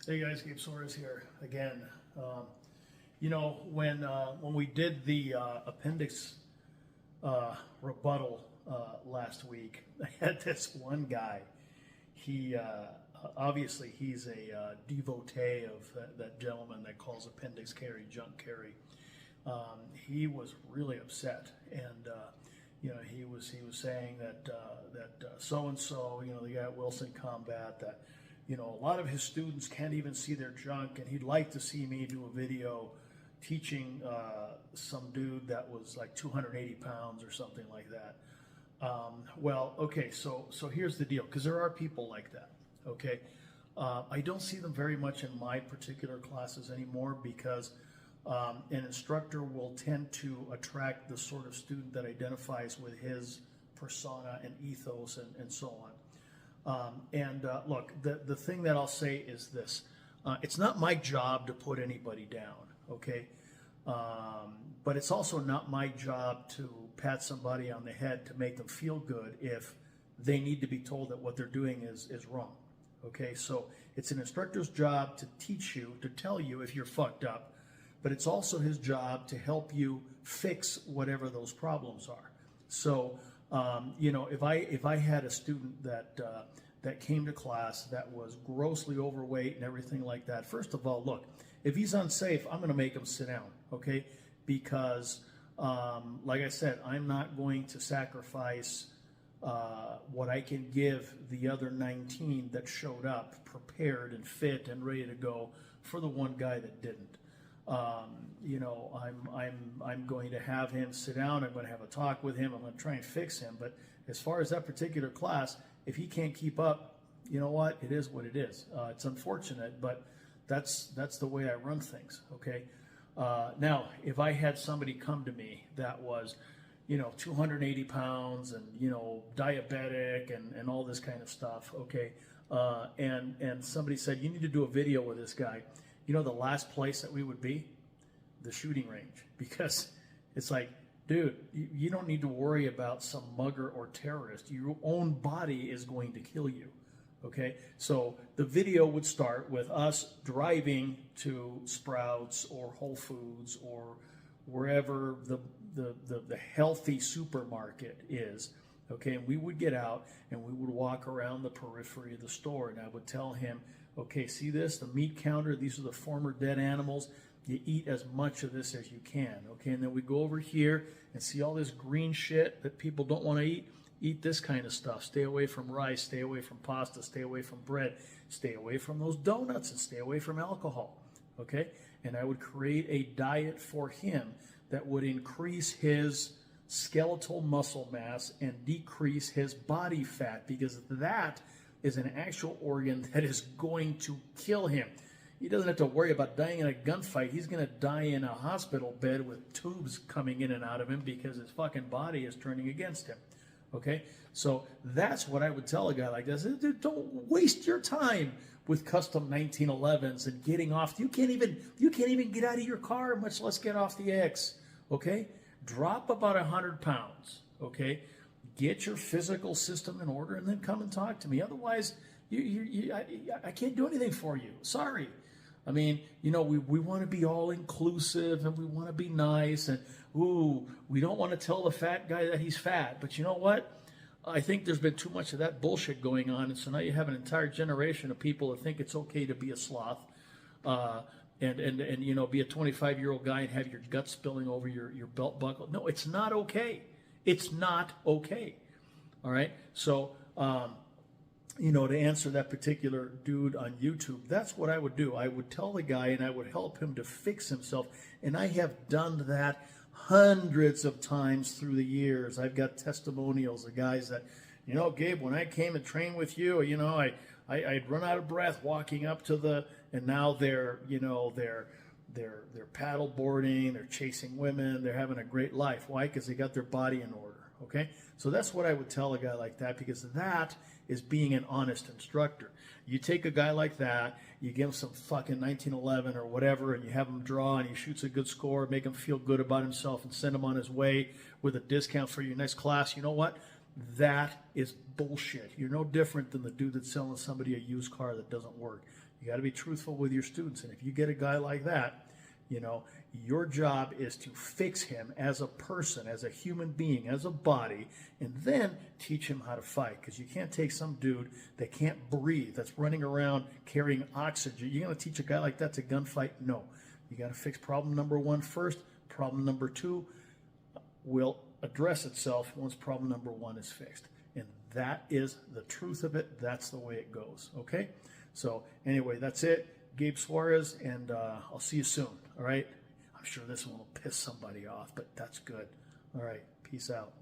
Hey guys, Gabe Soares here again. When we did the appendix rebuttal last week, I had this one guy. He obviously he's a devotee of that gentleman that calls appendix carry junk carry. He was really upset, and he was saying that so and so, the guy at Wilson Combat, that a lot of his students can't even see their junk, and he'd like to see me do a video teaching some dude that was like 280 pounds or something like that. Okay, so here's the deal, because there are people like that, okay? I don't see them very much in my particular classes anymore, because an instructor will tend to attract the sort of student that identifies with his persona and ethos and so on. Look, the thing that I'll say is this. It's not my job to put anybody down, okay? But it's also not my job to pat somebody on the head to make them feel good if they need to be told that what they're doing is wrong, okay? So it's an instructor's job to teach you, to tell you if you're fucked up, but it's also his job to help you fix whatever those problems are. So, if I had a student that came to class that was grossly overweight and everything like that, first of all, look, if he's unsafe, I'm going to make him sit down, okay? Because, like I said, I'm not going to sacrifice what I can give the other 19 that showed up prepared and fit and ready to go for the one guy that didn't. I'm going to have him sit down. I'm going to have a talk with him. I'm going to try and fix him. But as far as that particular class, if he can't keep up, you know what? It is what it is. It's unfortunate, but that's the way I run things. Okay. Now, if I had somebody come to me that was, 280 pounds and diabetic and all this kind of stuff. Okay. And somebody said, you need to do a video with this guy. The last place that we would be? The shooting range. Because it's like, dude, you don't need to worry about some mugger or terrorist. Your own body is going to kill you. Okay? So the video would start with us driving to Sprouts or Whole Foods or wherever the healthy supermarket is. Okay? And we would get out and we would walk around the periphery of the store, and I would tell him, okay, see this, the meat counter, these are the former dead animals. You eat as much of this as you can, okay? And then we go over here and see all this green shit that people don't want to eat. Eat this kind of stuff. Stay away from rice, stay away from pasta, stay away from bread, stay away from those donuts, and stay away from alcohol, okay? And I would create a diet for him that would increase his skeletal muscle mass and decrease his body fat, because that is an actual organ that is going to kill him. He doesn't have to worry about dying in a gunfight. He's going to die in a hospital bed with tubes coming in and out of him because his fucking body is turning against him. Okay? So that's what I would tell a guy like this. Don't waste your time with custom 1911s and getting off. You can't even get out of your car, much less get off the X. Okay? Drop about 100 pounds. Okay? Get your physical system in order and then come and talk to me. Otherwise, I can't do anything for you. Sorry. I mean, we want to be all inclusive and we want to be nice, and we don't want to tell the fat guy that he's fat. But you know what? I think there's been too much of that bullshit going on, and so now you have an entire generation of people that think it's okay to be a sloth, and be a 25-year-old guy and have your guts spilling over your belt buckle. No, it's not okay. It's not okay. All right? So, to answer that particular dude on YouTube, that's what I would do. I would tell the guy and I would help him to fix himself. And I have done that hundreds of times through the years. I've got testimonials of guys that, Gabe, when I came and trained with you, I'd run out of breath walking up to and now they're paddle boarding, they're chasing women, they're having a great life. Why? Because they got their body in order. Okay? So that's what I would tell a guy like that, because that is being an honest instructor. You take a guy like that, you give him some fucking 1911 or whatever, and you have him draw, and he shoots a good score, make him feel good about himself, and send him on his way with a discount for your next class. You know what? That is bullshit. You're no different than the dude that's selling somebody a used car that doesn't work. You got to be truthful with your students. And if you get a guy like that, you know, your job is to fix him as a person, as a human being, as a body, and then teach him how to fight. Because you can't take some dude that can't breathe, that's running around carrying oxygen. You're going to teach a guy like that to gunfight? No. You got to fix problem number one first. Problem number two will address itself once problem number one is fixed. And that is the truth of it. That's the way it goes. Okay? So anyway, that's it. Gabe Suarez, and I'll see you soon. All right? I'm sure this one will piss somebody off, but that's good. All right. Peace out.